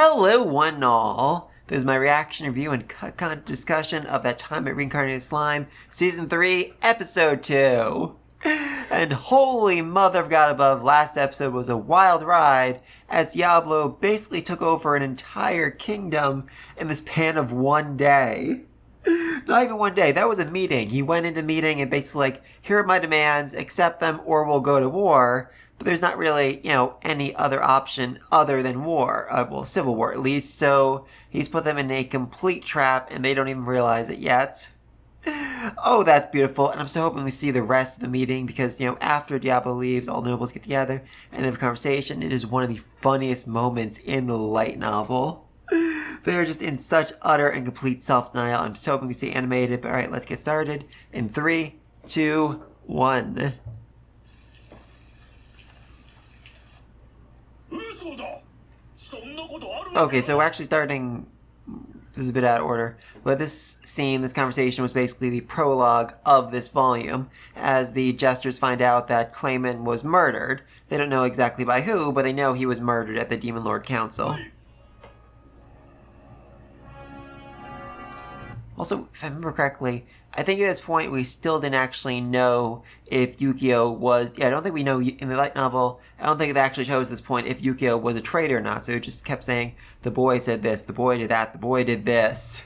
Hello, one and all. This is my reaction review and cut discussion of That Time It Reincarnated Slime, Season 3, Episode 2. And holy mother of God above, last episode was a wild ride as Diablo basically took over an entire kingdom in the span of one day. Not even one day, that was a meeting. He went into meeting and basically like, here are my demands, accept them or we'll go to war. But there's not really, any other option other than war. Civil war at least. So he's put them in a complete trap and they don't even realize it yet. Oh, that's beautiful. And I'm so hoping we see the rest of the meeting because, after Diablo leaves, all the nobles get together and have a conversation. It is one of the funniest moments in the light novel. They are just in such utter and complete self-denial. I'm so hoping we see animated. But alright, let's get started. In 3, 2, 1. Okay, so we're actually starting, this is a bit out of order, but this scene, this conversation was basically the prologue of this volume, as the jesters find out that Clayman was murdered. They don't know exactly by who, but they know he was murdered at the Demon Lord Council. Also, if I remember correctly, I think at this point we still didn't actually know if Yukio was... I don't think we know in the light novel, I don't think it actually shows at this point if Yukio was a traitor or not. So it just kept saying, the boy said this, the boy did that, the boy did this.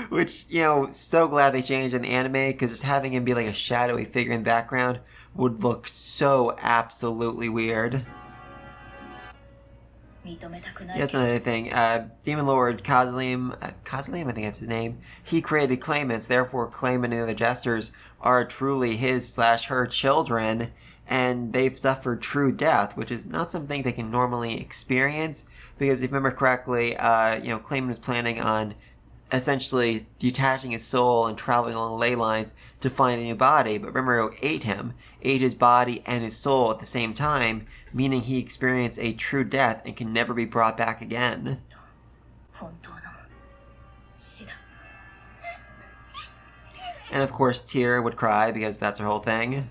Which, so glad they changed in the anime, because just having him be like a shadowy figure in the background would look so absolutely weird. That's another thing. Demon Lord Kazlim, I think that's his name, he created claimants, therefore Clayman and the other jesters are truly his/her children, and they've suffered true death, which is not something they can normally experience, because if you remember correctly, Clayman was planning on essentially detaching his soul and traveling along the ley lines to find a new body, but Rimuru ate his body and his soul at the same time, meaning he experienced a true death and can never be brought back again. And of course Tyr would cry because that's her whole thing.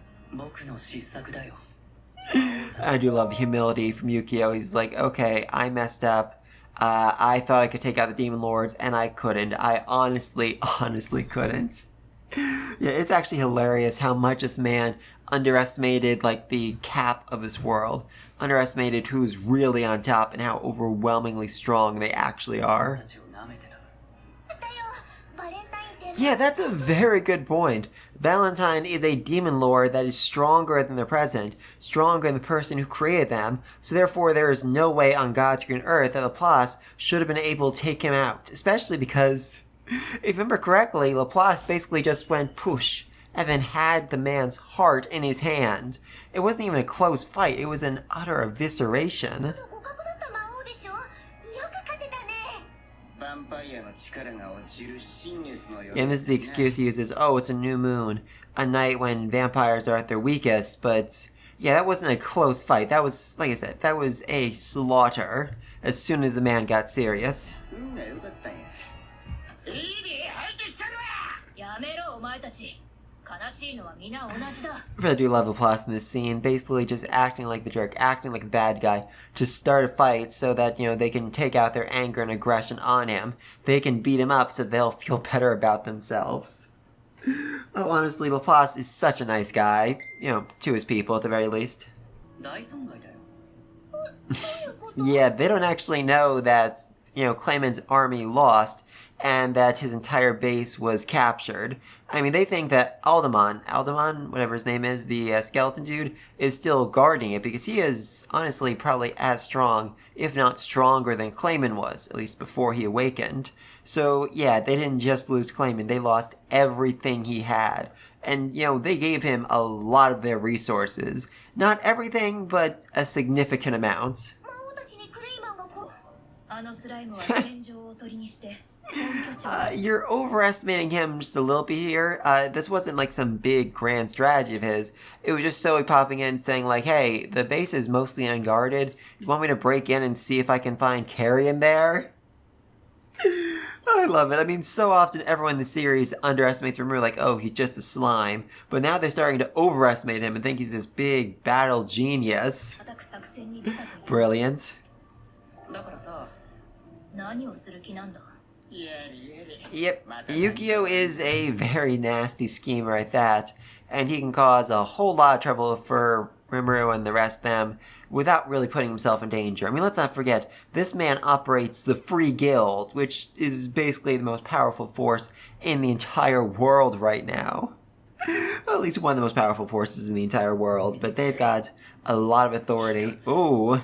I do love the humility from Yukio. He's like, okay, I messed up. I thought I could take out the Demon Lords, and I couldn't. I honestly couldn't. Yeah, it's actually hilarious how much this man underestimated, the cap of this world. Underestimated who's really on top and how overwhelmingly strong they actually are. Yeah, that's a very good point. Valentine is a demon lord that is stronger than the president, stronger than the person who created them, so therefore there is no way on God's green earth that Laplace should have been able to take him out, especially because, if you remember correctly, Laplace basically just went push, and then had the man's heart in his hand. It wasn't even a close fight, it was an utter evisceration. And this is the excuse he uses, oh, it's a new moon, a night when vampires are at their weakest, but yeah, that wasn't a close fight. That was, like I said, that was a slaughter as soon as the man got serious. I really do love Laplace in this scene, basically just acting like the jerk, acting like the bad guy, to start a fight so that, they can take out their anger and aggression on him. They can beat him up so they'll feel better about themselves. Oh, honestly, Laplace is such a nice guy, to his people at the very least. Yeah, they don't actually know that, Clayman's army lost, and that his entire base was captured. I mean, they think that Alderman, whatever his name is, the skeleton dude, is still guarding it, because he is, honestly, probably as strong, if not stronger than Clayman was, at least before he awakened. So, yeah, they didn't just lose Clayman, they lost everything he had. And, they gave him a lot of their resources. Not everything, but a significant amount. You're overestimating him just a little bit here. This wasn't like some big grand strategy of his. It was just Zoe popping in saying like, hey, the base is mostly unguarded. You want me to break in and see if I can find Carrion there? I love it. I mean, so often everyone in the series underestimates Rimuru like, oh, he's just a slime. But now they're starting to overestimate him and think he's this big battle genius. Brilliant. Yep, Yukio is a very nasty schemer at that, and he can cause a whole lot of trouble for Rimuru and the rest of them without really putting himself in danger. I mean, let's not forget, this man operates the Free Guild, which is basically the most powerful force in the entire world right now. Well, at least one of the most powerful forces in the entire world, but they've got a lot of authority. Ooh,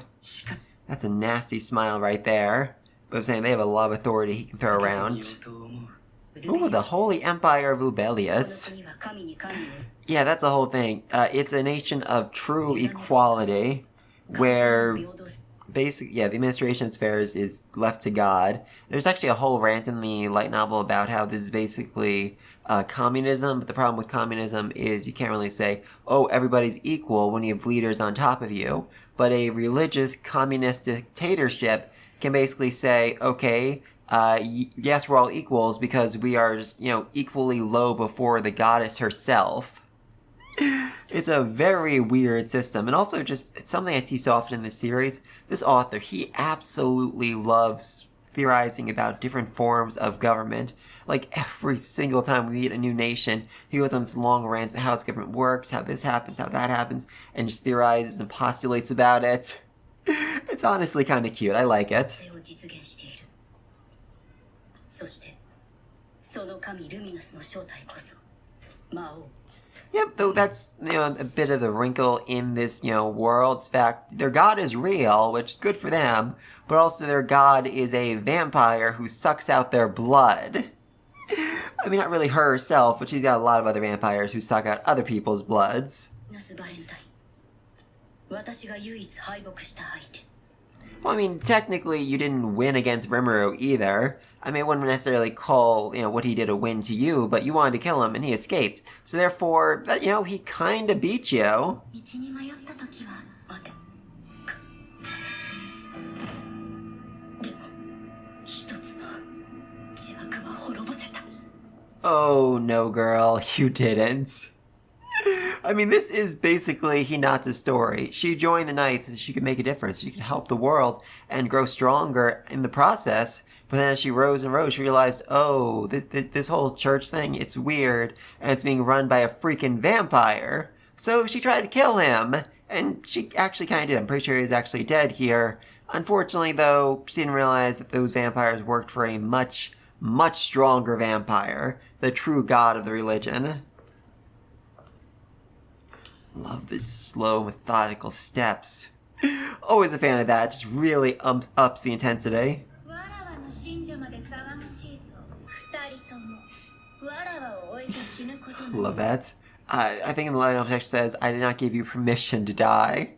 that's a nasty smile right there. But I'm saying they have a lot of authority he can throw around. Ooh, the Holy Empire of Ubelius. Yeah, that's the whole thing. It's a nation of true equality, where basically, yeah, the administration of affairs is left to God. There's actually a whole rant in the light novel about how this is basically communism, but the problem with communism is you can't really say, oh, everybody's equal when you have leaders on top of you. But a religious communist dictatorship can basically say, okay, yes, we're all equals because we are just, equally low before the goddess herself. It's a very weird system, and also just it's something I see so often in this series. This author, he absolutely loves theorizing about different forms of government. Like, every single time we meet a new nation, he goes on this long rant about how its government works, how this happens, how that happens, and just theorizes and postulates about it. It's honestly kind of cute. I like it. Yep, though that's, a bit of the wrinkle in this, world. In fact, their god is real, which is good for them, but also their god is a vampire who sucks out their blood. I mean, not really her herself, but she's got a lot of other vampires who suck out other people's bloods. Well, I mean, technically you didn't win against Rimuru either. I mean, I wouldn't necessarily call, what he did a win to you, but you wanted to kill him and he escaped. So therefore, he kinda beat you. Oh, no, girl, you didn't. I mean, this is basically Hinata's story. She joined the Knights so she could make a difference. She could help the world and grow stronger in the process. But then as she rose and rose, she realized, oh, this whole church thing, it's weird. And it's being run by a freaking vampire. So she tried to kill him. And she actually kind of did. I'm pretty sure he's actually dead here. Unfortunately, though, she didn't realize that those vampires worked for a much, much stronger vampire. The true god of the religion. Love the slow, methodical steps. Always a fan of that. Just really ups the intensity. Love that. I think in the line of text says, I did not give you permission to die.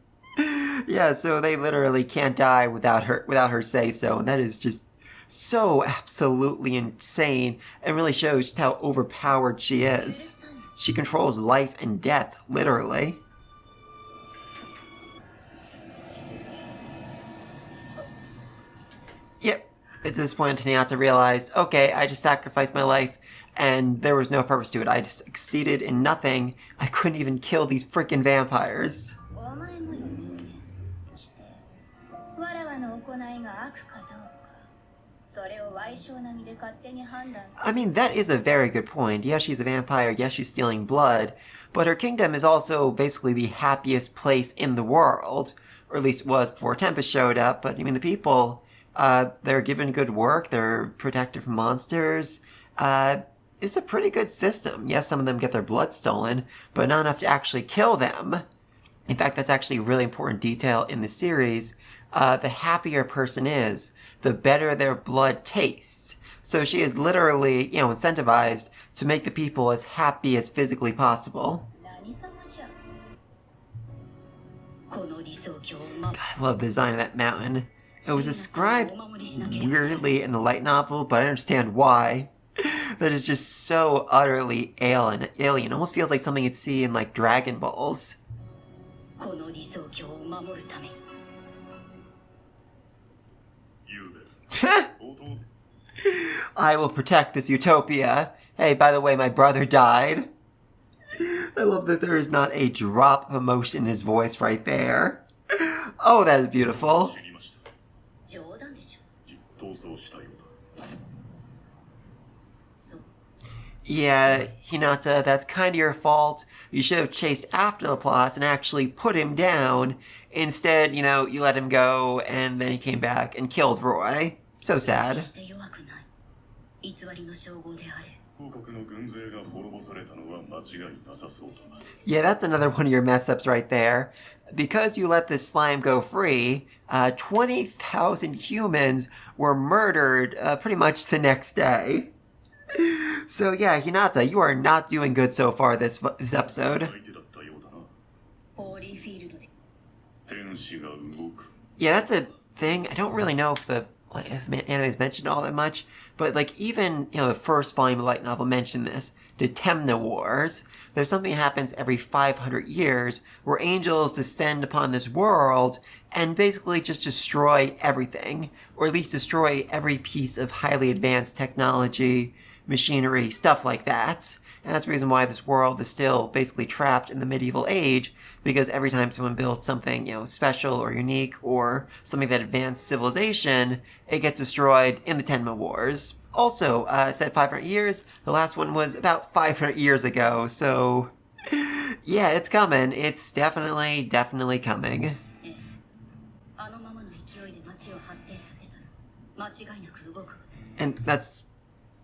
Yeah, so they literally can't die without her say so, and that is just so absolutely insane and really shows just how overpowered she is. She controls life and death, literally. Yep, it's at this point Hinata realized, okay, I just sacrificed my life, and there was no purpose to it. I just succeeded in nothing. I couldn't even kill these freaking vampires. I mean, that is a very good point. Yes, she's a vampire. Yes, she's stealing blood. But her kingdom is also basically the happiest place in the world. Or at least it was before Tempest showed up. But, I mean, the people, they're given good work. They're protected from monsters. It's a pretty good system. Yes, some of them get their blood stolen, but not enough to actually kill them. In fact, that's actually a really important detail in the series. The happier a person is, the better their blood tastes. So she is literally, incentivized to make the people as happy as physically possible. God, I love the design of that mountain. It was described weirdly in the light novel, but I understand why. That is just so utterly alien. Almost feels like something you'd see in, like, Dragon Balls. I will protect this utopia. Hey, by the way, my brother died. I love that there is not a drop of emotion in his voice right there. Oh, that is beautiful. Yeah, Hinata, that's kind of your fault. You should have chased after Laplace and actually put him down. Instead, you let him go, and then he came back and killed Roy. So sad. Yeah, that's another one of your mess-ups right there. Because you let this slime go free, 20,000 humans were murdered pretty much the next day. So yeah, Hinata, you are not doing good so far this episode. Yeah, that's a thing. I don't really know if the anime's mentioned all that much, but even the first volume of light novel mentioned this, the Temna Wars. There's something that happens every 500 years where angels descend upon this world and basically just destroy everything, or at least destroy every piece of highly advanced technology, machinery, stuff like that. And that's the reason why this world is still basically trapped in the medieval age, because every time someone builds something, special or unique or something that advanced civilization, it gets destroyed in the Tenma Wars. Also, said 500 years, the last one was about 500 years ago, so yeah, it's coming. It's definitely coming. And that's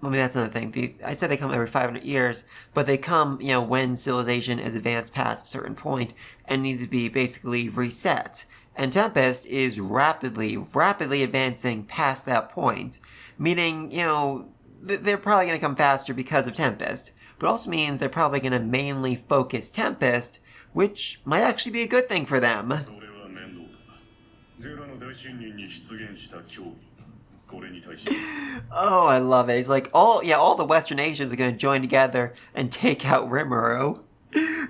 another thing. I said they come every 500 years, but they come, when civilization is advanced past a certain point and needs to be basically reset. And Tempest is rapidly advancing past that point, meaning, they're probably going to come faster because of Tempest, but also means they're probably going to mainly focus Tempest, which might actually be a good thing for them. Oh, I love it. He's like, all the Western nations are going to join together and take out Rimuru.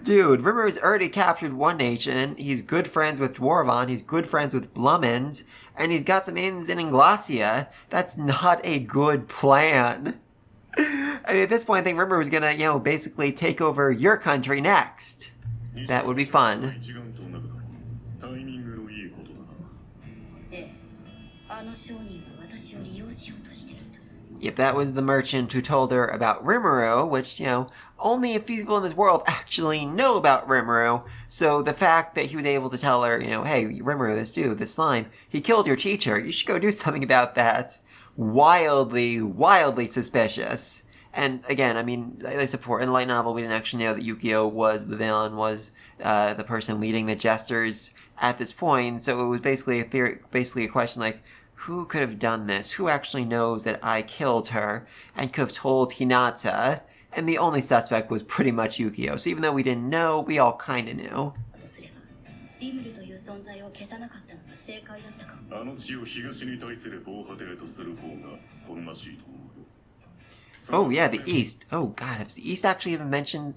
Dude, Rimuru's already captured one nation. He's good friends with Dwarvan. He's good friends with Blummond. And he's got some ins in Inglacia. That's not a good plan. I mean, at this point, I think Rimuru's going to, basically take over your country next. That would be fun. Yep, that was the merchant who told her about Rimuru, which, only a few people in this world actually know about Rimuru. So the fact that he was able to tell her, hey, Rimuru, this dude, this slime, he killed your teacher. You should go do something about that. Wildly suspicious. And again, I mean, like I said before, in the light novel, we didn't actually know that Yukio was the villain, was the person leading the jesters at this point. So it was basically a question like, who could have done this? Who actually knows that I killed her and could have told Hinata? And the only suspect was pretty much Yukio. So even though we didn't know, we all kind of knew. Oh yeah, the East. Oh god, has the East actually even mentioned?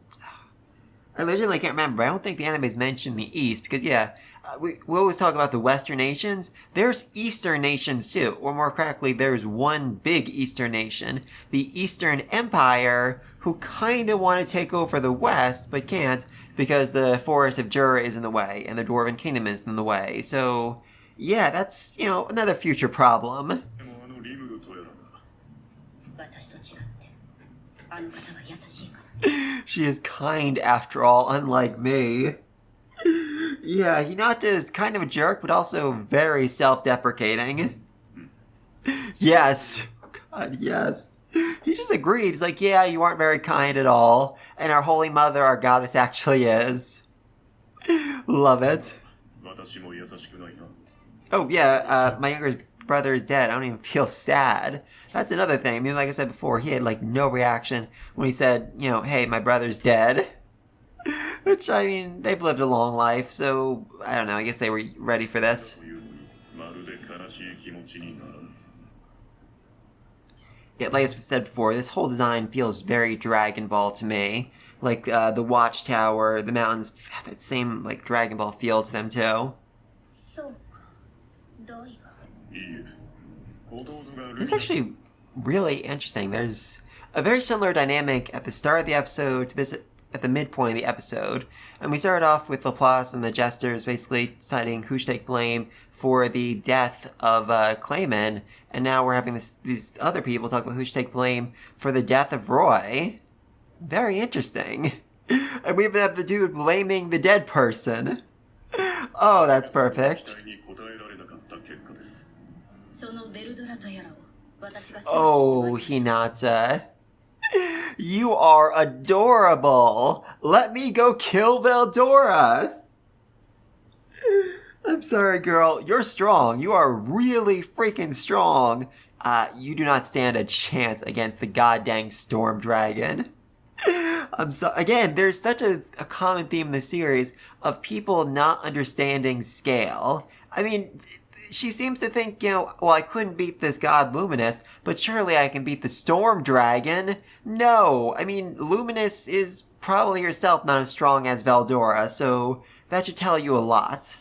I legitimately can't remember. I don't think the anime's mentioned the East, because yeah, we always talk about the Western nations. There's Eastern nations too, or more correctly, there's one big Eastern nation, the Eastern Empire, who kind of want to take over the West, but can't, because the Forest of Jura is in the way, and the Dwarven Kingdom is in the way. So, yeah, that's, another future problem. She is kind, after all, unlike me. Yeah, Hinata is kind of a jerk, but also very self-deprecating. Yes. God, yes. He just agreed. He's like, yeah, you aren't very kind at all. And our Holy Mother, our goddess, actually is. Love it. Oh, yeah, my younger brother is dead. I don't even feel sad. That's another thing. I mean, like I said before, he had, no reaction when he said, hey, my brother's dead. Which, I mean, they've lived a long life, so, I don't know, I guess they were ready for this. Yeah, like I said before, this whole design feels very Dragon Ball to me. Like, the watchtower, the mountains have that same, Dragon Ball feel to them, too. It's actually really interesting. There's a very similar dynamic at the start of the episode to this at the midpoint of the episode. And we started off with Laplace and the Jesters basically deciding who should take blame for the death of Clayman, and now we're having these other people talk about who should take blame for the death of Roy. Very interesting. And we even have the dude blaming the dead person. Oh, that's perfect. Oh, Hinata. You are adorable. Let me go kill Veldora. I'm sorry, girl. You're strong. You are really freaking strong. You do not stand a chance against the goddamn Storm Dragon. Again, there's such a common theme in the series of people not understanding scale. I mean, she seems to think, well, I couldn't beat this god Luminous, but surely I can beat the Storm Dragon. No, I mean, Luminous is probably herself not as strong as Veldora, so that should tell you a lot.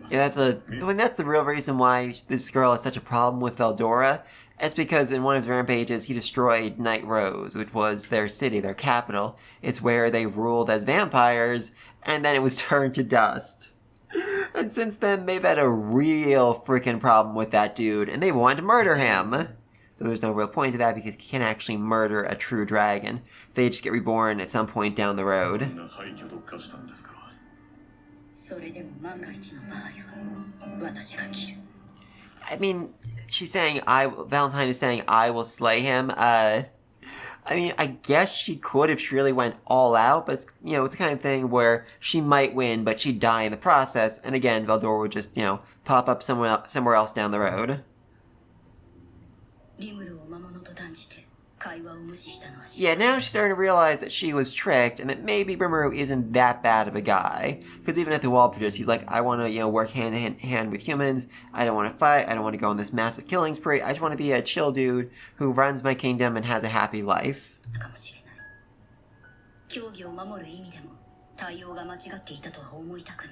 Yeah, that's the real reason why this girl has such a problem with Veldora. It's because in one of his rampages, he destroyed Night Rose, which was their city, their capital. It's where they ruled as vampires, and then it was turned to dust. And since then, they've had a real freaking problem with that dude, and they wanted to murder him. Though there's no real point to that because you can't actually murder a true dragon. They just get reborn at some point down the road. I mean, Valentine is saying, I will slay him. I mean, I guess she could if she really went all out, but, it's the kind of thing where she might win, but she'd die in the process, and again, Veldora would just, pop up somewhere else down the road. Yeah, now she's starting to realize that she was tricked, and that maybe Rimuru isn't that bad of a guy. Because even at the wall produce, he's like, I want to, work hand in hand with humans. I don't want to fight. I don't want to go on this massive killing spree. I just want to be a chill dude who runs my kingdom and has a happy life.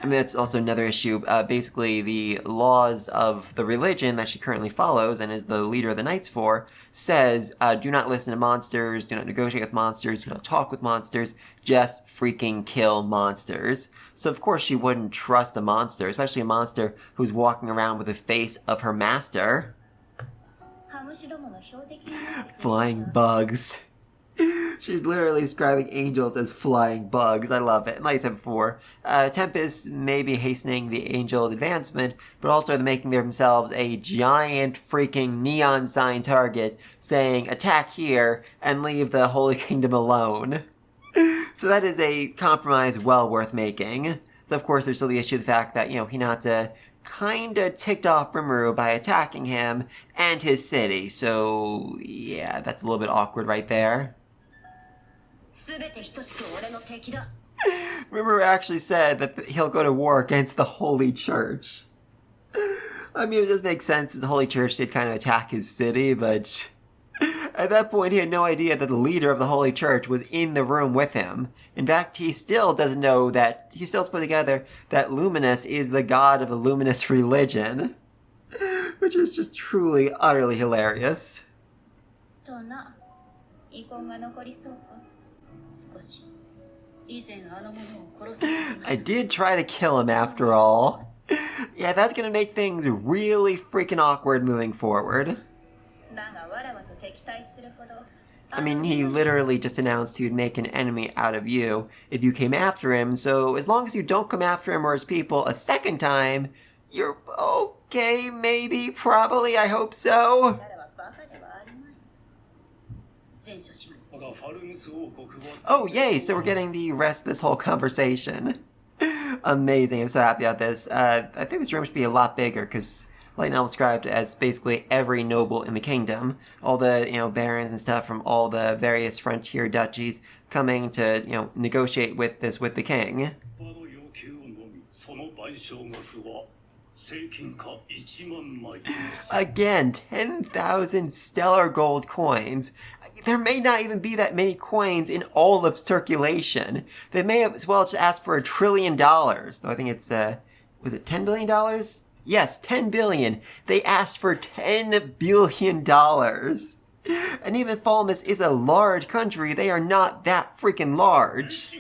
I mean, that's also another issue. Basically, the laws of the religion that she currently follows and is the leader of the Knights for says, do not listen to monsters, do not negotiate with monsters, do not talk with monsters, just freaking kill monsters. So of course she wouldn't trust a monster, especially a monster who's walking around with the face of her master. Flying bugs. She's literally describing angels as flying bugs. I love it. Like I said before, Tempest may be hastening the angels' advancement, but also they're making themselves a giant freaking neon sign target saying, attack here and leave the Holy Kingdom alone. So that is a compromise well worth making. Though of course there's still the issue of the fact that, Hinata kinda ticked off Rimuru by attacking him and his city. So yeah, that's a little bit awkward right there. Rimuru actually said that he'll go to war against the Holy Church. I mean, it does make sense that the Holy Church did kind of attack his city, but at that point he had no idea that the leader of the Holy Church was in the room with him. In fact, he still doesn't know that, he still put together that Luminous is the god of the Luminous religion. Which is just truly, utterly hilarious. I did try to kill him after all. Yeah, that's gonna make things really freaking awkward moving forward. I mean, he literally just announced he would make an enemy out of you if you came after him, so as long as you don't come after him or his people a second time, you're okay, maybe, probably, I hope so. Oh, yay, so we're getting the rest of this whole conversation. Amazing, I'm so happy about this. I think this room should be a lot bigger, because like now described as basically every noble in the kingdom. All the, barons and stuff from all the various frontier duchies coming to, negotiate with the king. Again, 10,000 stellar gold coins. There may not even be that many coins in all of circulation. They may have as well just asked for $1 trillion. Though I think it's, was it $10 billion? Yes, 10 billion. They asked for $10 billion. And even Falmus is a large country, they are not that freaking large.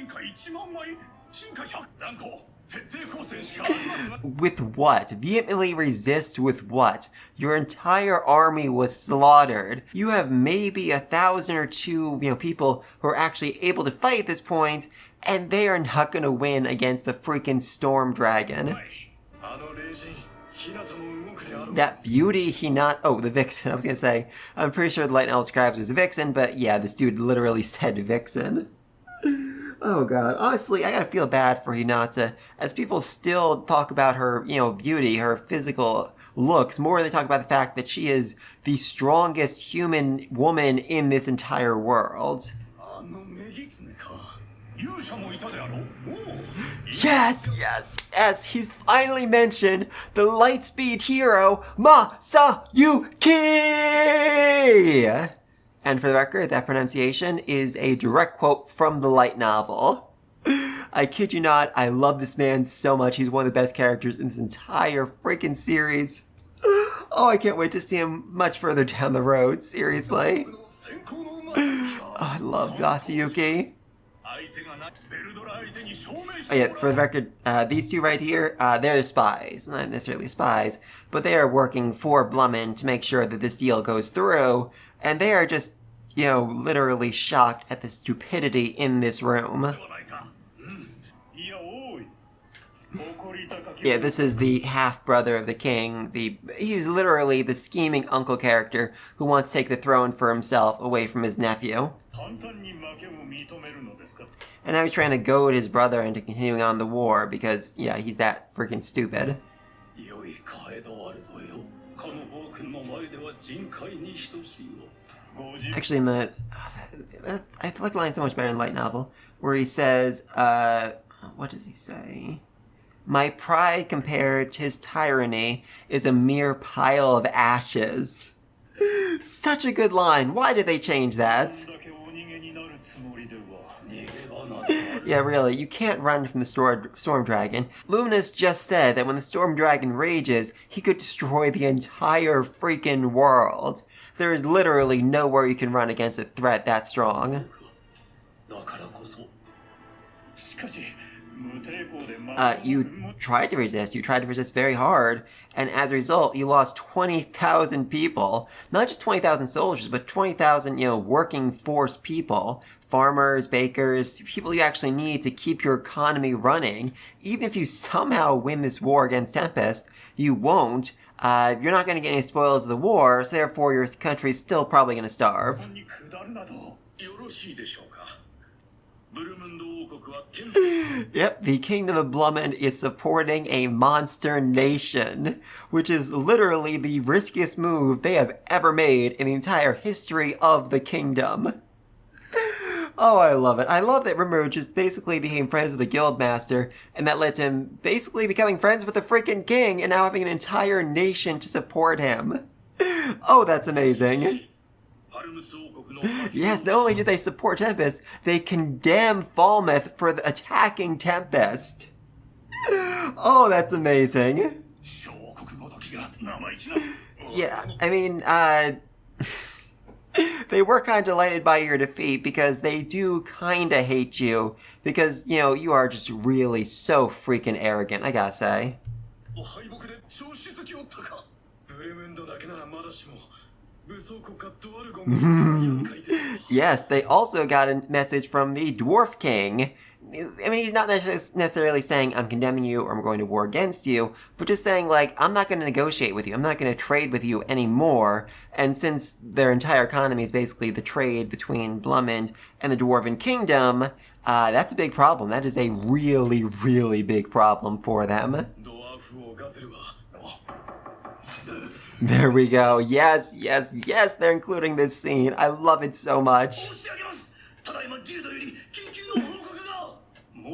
With what? Vehemently resist with what? Your entire army was slaughtered. You have maybe 1,000 or two, people who are actually able to fight at this point, and they are not gonna win against the freaking Storm Dragon. That beauty Hinata... Oh, the Vixen, I was gonna say. I'm pretty sure the Light Novel describes her as a Vixen, but yeah, this dude literally said Vixen. Oh god, honestly, I gotta feel bad for Hinata, as people still talk about her, beauty, her physical looks, more than they talk about the fact that she is the strongest human woman in this entire world. Yes, as he's finally mentioned, the Lightspeed hero, Masayuki! And for the record, that pronunciation is a direct quote from the light novel. I kid you not, I love this man so much. He's one of the best characters in this entire freaking series. Oh, I can't wait to see him much further down the road, seriously. Oh, I love Masayuki. Oh yeah, for the record, these two right here, they're the spies. Not necessarily spies, but they are working for Blummin to make sure that this deal goes through, and they are just, literally shocked at the stupidity in this room. Yeah, this is the half-brother of the king. He's literally the scheming uncle character who wants to take the throne for himself away from his nephew. And now he's trying to goad his brother into continuing on the war because, yeah, he's that freaking stupid. Actually, I like the line so much better in the light novel, where he says, what does he say? My pride compared to his tyranny is a mere pile of ashes. Such a good line. Why did they change that? Yeah, really, you can't run from the Storm Dragon. Luminous just said that when the Storm Dragon rages, he could destroy the entire freaking world. There is literally nowhere you can run against a threat that strong. You tried to resist. You tried to resist very hard, and as a result, you lost 20,000 people. Not just 20,000 soldiers, but 20,000, working force people. Farmers, bakers, people you actually need to keep your economy running. Even if you somehow win this war against Tempest, you won't. You're not going to get any spoils of the war, so therefore your country's still probably going to starve. Yep, the Kingdom of Blummin is supporting a monster nation, which is literally the riskiest move they have ever made in the entire history of the kingdom. Oh, I love it. I love that Rimuru just basically became friends with the guildmaster, and that led to him basically becoming friends with the freaking king, and now having an entire nation to support him. Oh, that's amazing. Yes, not only did they support Tempest, they condemn Falmouth for attacking Tempest. Oh, that's amazing. Yeah, I mean, they were kind of delighted by your defeat because they do kind of hate you because, you are just really so freaking arrogant, I gotta say. Yes, they also got a message from the Dwarf King. I mean, he's not necessarily saying, I'm condemning you or I'm going to war against you, but just saying, I'm not going to negotiate with you. I'm not going to trade with you anymore. And since their entire economy is basically the trade between Blummin and the Dwarven Kingdom, that's a big problem. That is a really, really big problem for them. There we go. Yes, yes, yes, they're including this scene. I love it so much.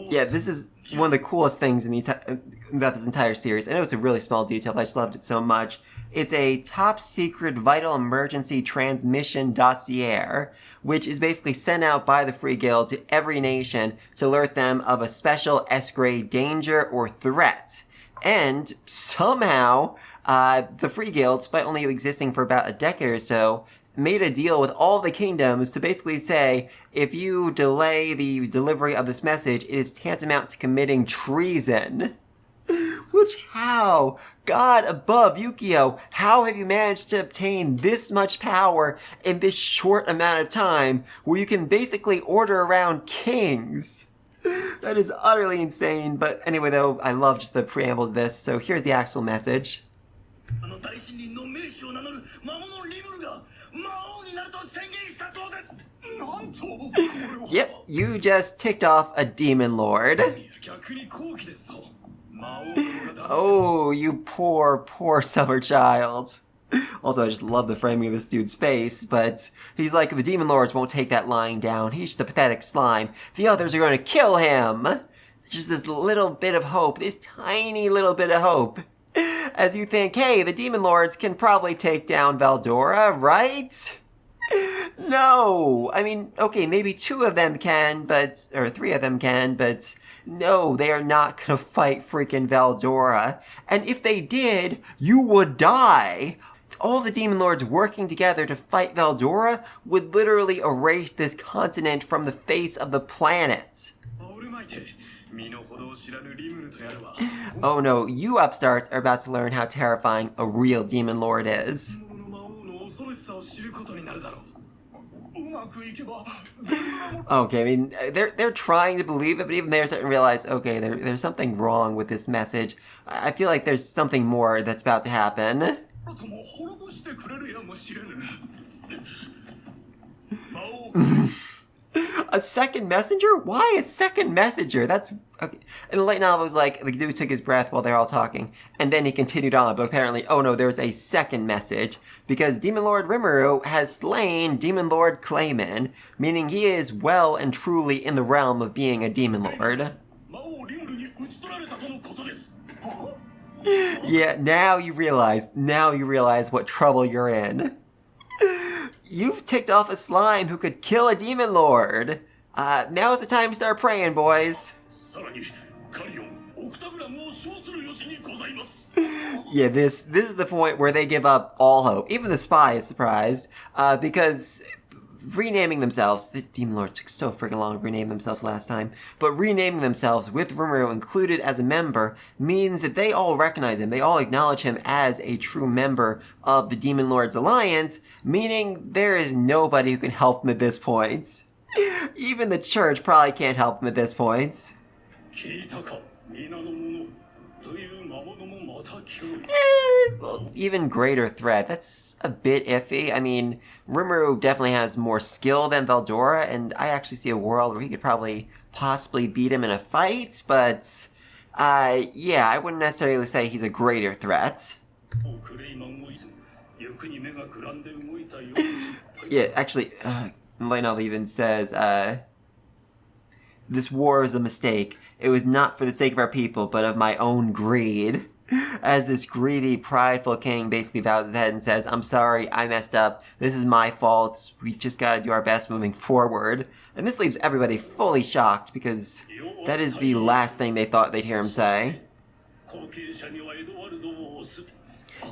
Yeah, this is one of the coolest things about this entire series. I know it's a really small detail, but I just loved it so much. It's a top-secret vital emergency transmission dossier, which is basically sent out by the Free Guild to every nation to alert them of a special S-grade danger or threat. And somehow, the Free Guild, despite only existing for about a decade or so, made a deal with all the kingdoms to basically say, if you delay the delivery of this message, it is tantamount to committing treason. Which, how? God above, Yukio, how have you managed to obtain this much power in this short amount of time where you can basically order around kings? That is utterly insane, but anyway though, I love just the preamble to this, so here's the actual message. Yep, you just ticked off a demon lord. Oh, you poor, poor summer child. Also, I just love the framing of this dude's face, but he's like, the demon lords won't take that lying down. He's just a pathetic slime. The others are going to kill him. It's just this little bit of hope, this tiny little bit of hope. As you think, hey, the demon lords can probably take down Veldora, right? No! I mean, okay, maybe 2 of them can, but, or 3 of them can, but no, they are not gonna fight freaking Veldora. And if they did, you would die! All the demon lords working together to fight Veldora would literally erase this continent from the face of the planet. Oh no, you upstarts are about to learn how terrifying a real demon lord is. Okay, I mean, they're trying to believe it, but even they're starting to realize, okay, there's something wrong with this message. I feel like there's something more that's about to happen. A second messenger? Why a second messenger? That's okay. And the light novel was like, the dude took his breath while they're all talking, and then he continued on, but apparently, oh no, there's a second message, because Demon Lord Rimuru has slain Demon Lord Clayman, meaning he is well and truly in the realm of being a Demon Lord. Yeah, now you realize what trouble you're in. You've ticked off a slime who could kill a demon lord. Now is the time to start praying, boys. Yeah, this is the point where they give up all hope. Even the spy is surprised, because renaming themselves, the demon lords took so freaking long to rename themselves last time, but renaming themselves with Rimuru included as a member means that they all recognize him, they all acknowledge him as a true member of the Demon Lords Alliance, meaning there is nobody who can help him at this point. Even the church probably can't help him at this point. Well, even greater threat. That's a bit iffy. I mean, Rimuru definitely has more skill than Veldora, and I actually see a world where he could probably possibly beat him in a fight, but yeah, I wouldn't necessarily say he's a greater threat. Yeah, actually, Light Novel even says, this war is a mistake. It was not for the sake of our people, but of my own greed. As this greedy, prideful king basically bows his head and says, I'm sorry, I messed up. This is my fault. We just gotta do our best moving forward. And this leaves everybody fully shocked, because that is the last thing they thought they'd hear him say.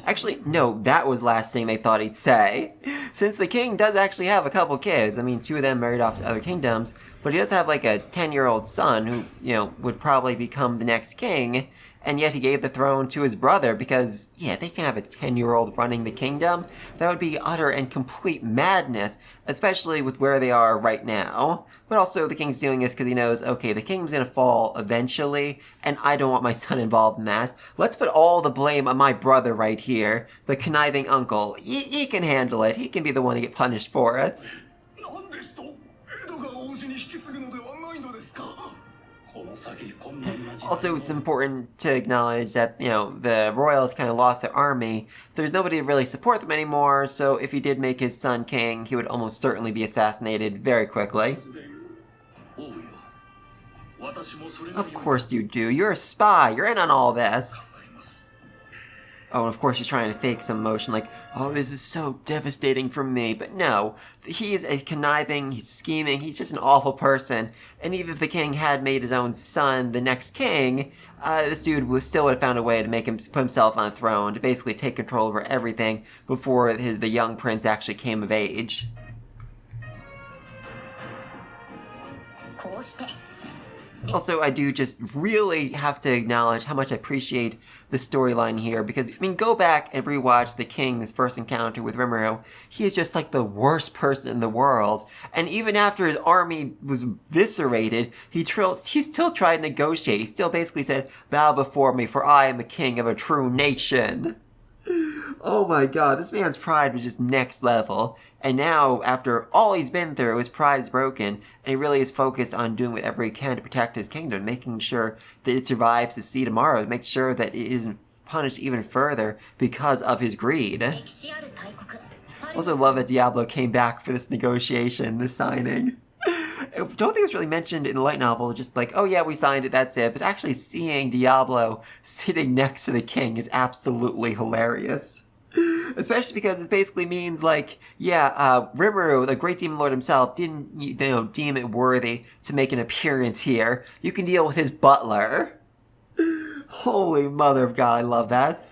Actually, no, that was the last thing they thought he'd say. Since the king does actually have a couple kids, I mean, 2 of them married off to other kingdoms, but he does have like a 10-year-old son who, you know, would probably become the next king, and yet he gave the throne to his brother because, yeah, they can have a 10-year-old running the kingdom. That would be utter and complete madness, especially with where they are right now. But also, the king's doing this because he knows, okay, the kingdom's gonna fall eventually, and I don't want my son involved in that. Let's put all the blame on my brother right here, the conniving uncle. He can handle it. He can be the one to get punished for it. Also, it's important to acknowledge that, you know, the royals kind of lost their army, so there's nobody to really support them anymore, so if he did make his son king, he would almost certainly be assassinated very quickly. Of course you do. You're a spy. You're in on all this. Oh, and of course he's trying to fake some emotion like, oh, this is so devastating for me. But no, he is a conniving, he's scheming, he's just an awful person. And even if the king had made his own son the next king, this dude still would have found a way to make him put himself on a throne, to basically take control over everything before the young prince actually came of age. Also, I do just really have to acknowledge how much I appreciate the storyline here, because, I mean, go back and rewatch the king's first encounter with Rimuru. He is just like the worst person in the world, and even after his army was eviscerated, he still tried to negotiate. He still basically said, bow before me, for I am the king of a true nation. Oh my god, this man's pride was just next level. And now, after all he's been through, his pride is broken, and he really is focused on doing whatever he can to protect his kingdom, making sure that it survives to see tomorrow, to make sure that it isn't punished even further because of his greed. Also love that Diablo came back for this negotiation, this signing. I don't think it was really mentioned in the light novel, just like, oh yeah, we signed it, that's it. But actually seeing Diablo sitting next to the king is absolutely hilarious. Especially because this basically means, like, yeah, Rimuru, the great demon lord himself, didn't, deem it worthy to make an appearance here. You can deal with his butler. Holy mother of God, I love that.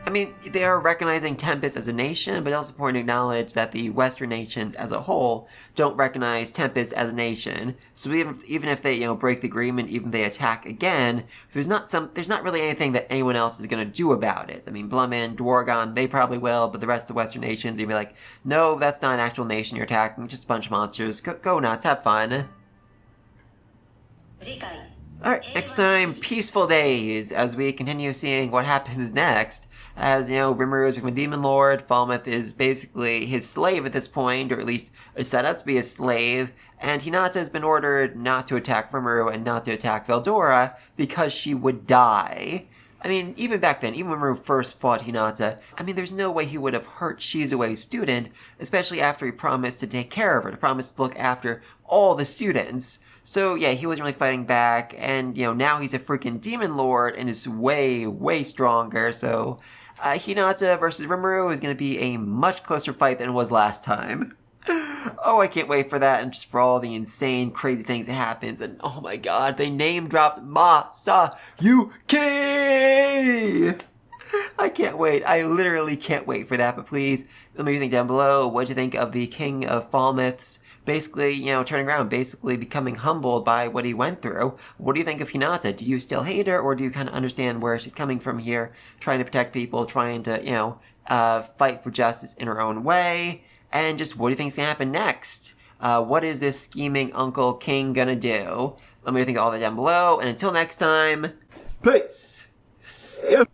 I mean, they are recognizing Tempest as a nation, but also important to acknowledge that the Western nations as a whole don't recognize Tempest as a nation. So even if they, break the agreement, even if they attack again, there's not really anything that anyone else is going to do about it. I mean, Blummin, Dwargon, they probably will, but the rest of the Western nations, they'd be like, no, that's not an actual nation you're attacking, just a bunch of monsters. Go nuts, have fun. Alright, next time, Peaceful Days, as we continue seeing what happens next. As, Rimuru has become a demon lord, Falmouth is basically his slave at this point, or at least is set up to be his slave, and Hinata has been ordered not to attack Rimuru and not to attack Veldora because she would die. I mean, even back then, even when Rimuru first fought Hinata, I mean, there's no way he would have hurt Shizue's student, especially after he promised to take care of her, to promise to look after all the students. So, yeah, he wasn't really fighting back, and, now he's a freaking demon lord and is way, way stronger, so Hinata versus Rimuru is going to be a much closer fight than it was last time. Oh, I can't wait for that, and just for all the insane, crazy things that happens, and oh my god, they name-dropped Masayuki! I can't wait. I literally can't wait for that, but please, let me think down below, what do you think of the King of Falmouth's basically, turning around, basically becoming humbled by what he went through? What do you think of Hinata? Do you still hate her, or do you kind of understand where she's coming from here, trying to protect people, trying to, fight for justice in her own way? And just what do you think is going to happen next? What is this scheming Uncle King gonna do? Let me think of all that down below, and until next time, peace! See ya!